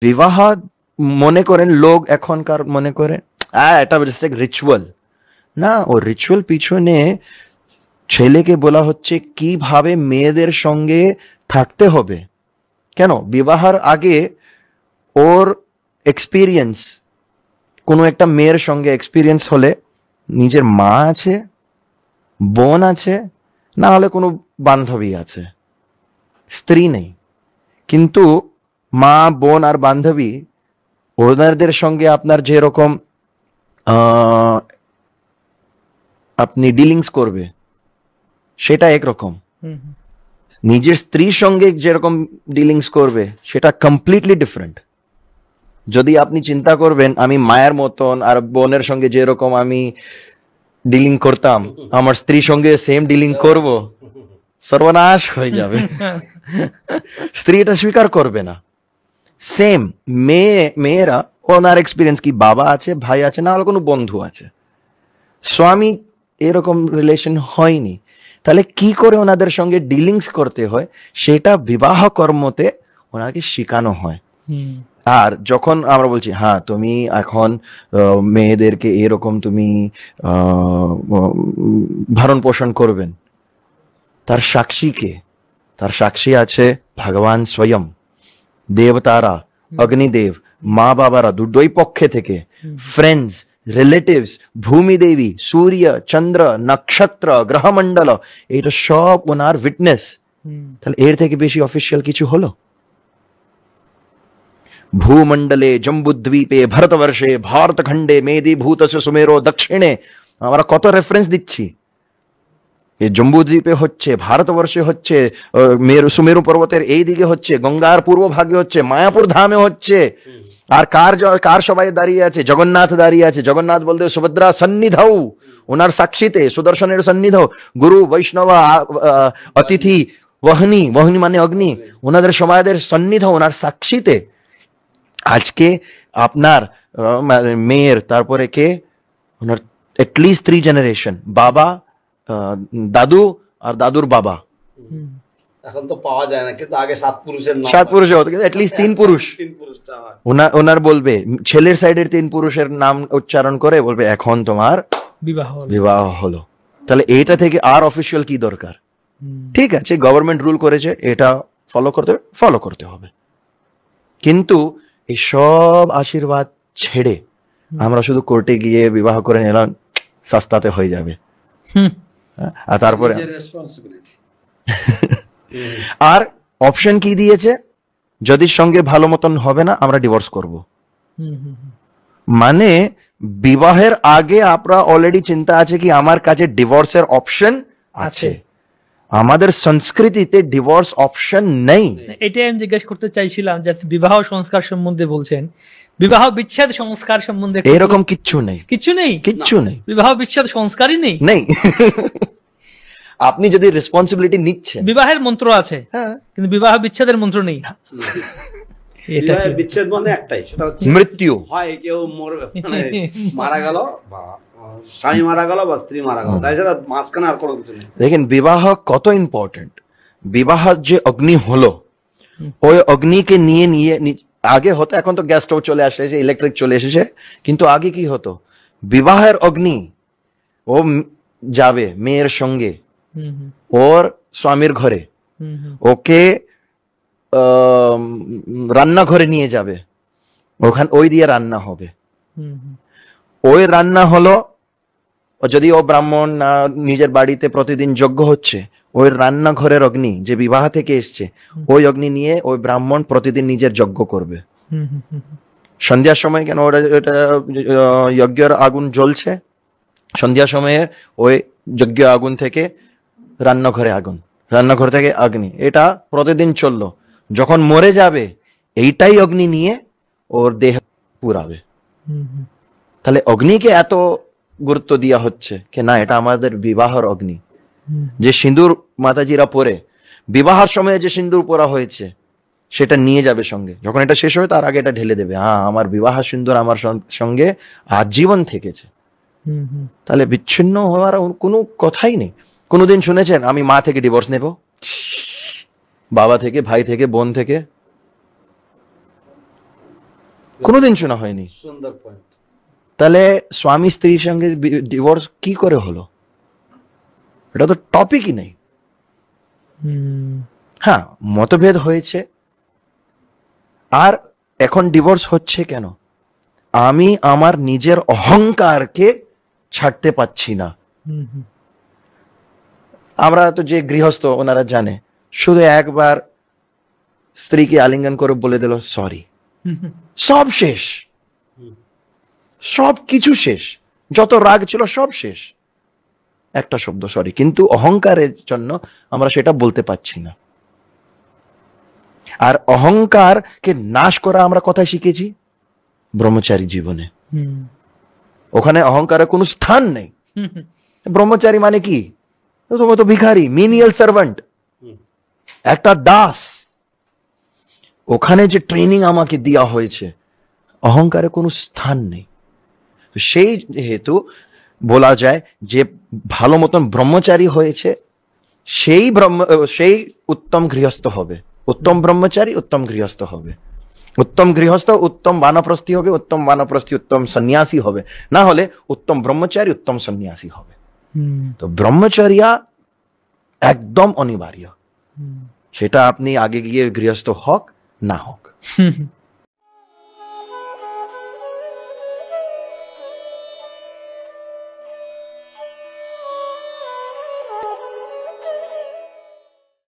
বিবাহ মনে করেন লোক এখনকার মনে করে এটা রিচুয়াল না, ও রিচুয়াল পিছনে ছেলেকে বলা হচ্ছে কিভাবে মেয়েদের সঙ্গে থাকতে হবে। কেন বিবাহের আগে ওর এক্সপিরিয়েন্স, কোনো একটা মেয়ের সঙ্গে এক্সপিরিয়েন্স হলে, নিজের মা আছে, বোন আছে, না হলে কোনো বান্ধবী আছে, স্ত্রী নেই, কিন্তু মা বোন আর বান্ধবী ওনাদের সঙ্গে আপনার যেরকম আপনি ডিলিংস করবে সেটা একরকম, নিজের স্ত্রীর সঙ্গে যেরকম ডিলিংস করবে সেটা কমপ্লিটলি ডিফারেন্ট। যদি আপনি চিন্তা করবেন আমি মায়ের মতন আর বোনের সঙ্গে যেরকম আমি ডিলিং করতাম আমার স্ত্রীর সঙ্গে সেম ডিলিং করব, সর্বনাশ হয়ে যাবে। স্ত্রী এটা স্বীকার করবে না। সেম মেয়েরা ওনার এক্সপিরিয়েন্স কি বাবা আছে, ভাই আছে, না হলে কোনো বন্ধু আছে, স্বামী এরকম রিলেশন হয়নি, তাহলে কি করে ওনাদের সঙ্গে ডিলিংস করতে হয় সেটা বিবাহ কর্মতে ওনাকে শেখানো হয়। আর যখন আমরা বলছি হ্যাঁ তুমি এখন মেয়েদেরকে এরকম তুমি ভরণ পোষণ করবেন, তার সাক্ষী কে? তার সাক্ষী আছে ভগবান স্বয়ং, দেবতারা, অগ্নিদেব, মা বাবারা দুই পক্ষে থেকে, ফ্রেন্ডস, রিলেটিভস, ভূমি দেবী, সূর্য, চন্দ্র, নক্ষত্র, গ্রহমণ্ডল, এটা সব ওনার উইটনেস। তাহলে এর থেকে বেশি অফিসিয়াল কিছু হলো? ভূমণ্ডলে, জম্বুদ্বীপে, ভারতবর্ষে, ভারতখণ্ডে, মেদিভূতস্য সুমেরো দক্ষিণে, আমরা কত রেফারেন্স দিচ্ছি। এই জম্বুদ্বীপে হচ্ছে, ভারতবর্ষে হচ্ছে, সুমেরু পর্বতের এই দিকে হচ্ছে, গঙ্গার পূর্ব ভাগে হচ্ছে, মায়াপুর ধামে হচ্ছে। আর কার সবাই দাঁড়িয়ে আছে? জগন্নাথ দাঁড়িয়ে আছে। জগন্নাথ বলতে সুভদ্রা সন্নিধৌ, ওনার সাক্ষীতে, সুদর্শনের সন্নিধৌ, গুরু বৈষ্ণব অতিথি বহনী, বহনী মানে অগ্নি, ওনাদের সমাজের সন্নিধৌ, ওনার সাক্ষীতে। আজকে আপনার মেয়ের তারপরে কে, ওনার এটলিস্ট 3 জেনারেশন, বাবা, দাদু আর দাদুর বাবা। এখন তো পাওয়া যায় না, কিন্তু আগে 7 পুরুষের নাম, 7 পুরুষ হতো, কিন্তু এটলিস্ট 3 পুরুষ। ওনার বলবে, ছেলের সাইডের 3 পুরুষের নাম উচ্চারণ করে বলবে এখন তোমার বিবাহ হলো। তাহলে এটা থেকে আর অফিসিয়াল কি দরকার? ঠিক আছে, গভর্নমেন্ট রুল করেছে, এটা ফলো করতে হবে, কিন্তু এই সব আশীর্বাদ ছেড়ে আমরা শুধু কোর্টে গিয়ে বিবাহ করে নিলাম, সস্তাতে হয়ে যাবে। আর তারপরে আর অপশন কি দিয়েছে, যদি সঙ্গে ভালো মতন হবে না আমরা ডিভোর্স করব। মানে বিবাহের আগে আপনারা অলরেডি চিন্তা আছে কি আমার কাছে ডিভোর্সের অপশন আছে। আমাদের সংস্কৃতিতে ডিভোর্স অপশন নেই। এটাই আমি জিজ্ঞেস করতে চাইছিলাম যে বিবাহ সংস্কার সম্বন্ধে বলছেন, বিবাহ বিচ্ছেদ সংস্কার সম্বন্ধে এরকম কিচ্ছু নেই, কিচ্ছু নেই, কিচ্ছু নেই। বিবাহ বিচ্ছেদ সংস্কারই নেই, নেই। আপনি যদি রেসপন্সিবিলিটি নিচ্ছেন, বিবাহের মন্ত্র আছে কিন্তু বিবাহ বিচ্ছেদের মন্ত্র নেই। এটা বিচ্ছেদ মানে একটাই, সেটা হচ্ছে মৃত্যু। হয় কেউ মারা গেল, বা স্বামী মারা গেল, বা স্ত্রী মারা গেল, তাই সেটা মাঝখানে আর কোনো কিছু নেই। দেখেন বিবাহ কত ইম্পর্টেন্ট। বিবাহ যে অগ্নি হলো, ওই অগ্নিকে নিয়ে আগে হতো, এখন তো গ্যাস স্টোভ চলে আসে, ইলেকট্রিক চলে এসেছে, কিন্তু আগে কি হতো, বিবাহের অগ্নি ও যাবে মেয়ের সঙ্গে ওর স্বামীর ঘরে, ওকে রান্নাঘরে নিয়ে যাবে, ওখানে ওই দিয়ে রান্না হবে। ওই রান্না হলো, যদি ও ব্রাহ্মণ না নিজের বাড়িতে প্রতিদিন যজ্ঞ হচ্ছে, ওই রান্নাঘরের অগ্নি যে বিবাহ থেকে এসছে, ওই অগ্নি নিয়ে ওই ব্রাহ্মণ প্রতিদিন নিজের যজ্ঞ করবে। সন্ধ্যার সময় কেন ওটা যজ্ঞের আগুন জ্বলছে, সন্ধ্যার সময়ে ওই যজ্ঞ আগুন থেকে রান্নাঘরে আগুন, রান্নাঘর থেকে অগ্নি, এটা প্রতিদিন চললো। যখন মরে যাবে এইটাই অগ্নি নিয়ে ওর দেহ পুরাবে। তাহলে অগ্নিকে এত গুরুত্ব দেওয়া হচ্ছে কি না, এটা আমাদের বিবাহের অগ্নি। যে সিঁদুর মাতাজিরা পরে বিবাহের সময় যে সিঁদুর পরা হয়েছে সেটা নিয়ে যাবে সঙ্গে, যখন এটা শেষ হবে তার আগে এটা ঢেলে দেবে, হ্যাঁ আমার বিবাহ সিঁদুর আমার সঙ্গে আজীবন থেকেছে। তাহলে বিচ্ছিন্ন হওয়ার কোনো কথাই নেই। কোনোদিন শুনেছেন আমি মা থেকে ডিভোর্স নেব, বাবা থেকে, ভাই থেকে, বোন থেকে? কোনোদিন শোনা হয়নি। সুন্দর পয়েন্ট। তাহলে স্বামী স্ত্রীর সঙ্গে ডিভোর্স কি করে হলো? এটা তো টপিকই নেই। হ্যাঁ, মতভেদ হয়েছে, আর এখন ডিভোর্স হচ্ছে কেন? আমি আমার নিজের অহংকারকে ছাড়তে পাচ্ছি না। আমরা তো যে গৃহস্থ ওনারা জানে, শুধু একবার স্ত্রীকে আলিঙ্গন করে বলে দিল সরি, সব শেষ, সব কিছু শেষ, যত রাগ ছিল সব শেষ, একটা শব্দ সরি। কিন্তু অহংকারের জন্য আমরা সেটা বলতে পারছি না। আর অহংকারকে নাশ করা আমরা কোথায় শিখেছি? ব্রহ্মচারী জীবনে। ওখানে অহংকারের কোনো স্থান নেই। ব্রহ্মচারী মানে কি? ও তো ভিখারি, মিনিয়াল সার্ভেন্ট, একটা দাস। ওখানে যে ট্রেনিং আমাকে দেওয়া হয়েছে, অহংকারের কোনো স্থান নেই। সেই হেতু বলা যায় যে ভালো মতন ব্রহ্মচারী হয়েছে সেই উত্তম গৃহস্থ হবে। উত্তম ব্রহ্মচারী উত্তম গৃহস্থ হবে, উত্তম গৃহস্থ উত্তম বানপ্রস্থী হবে, উত্তম বানপ্রস্থী উত্তম সন্ন্যাসী হবে, না হলে উত্তম ব্রহ্মচারী উত্তম সন্ন্যাসী হবে। তো ব্রহ্মচর্যা একদম অনিবার্য, সেটা আপনি আগে গিয়ে গৃহস্থ হোক না হোক।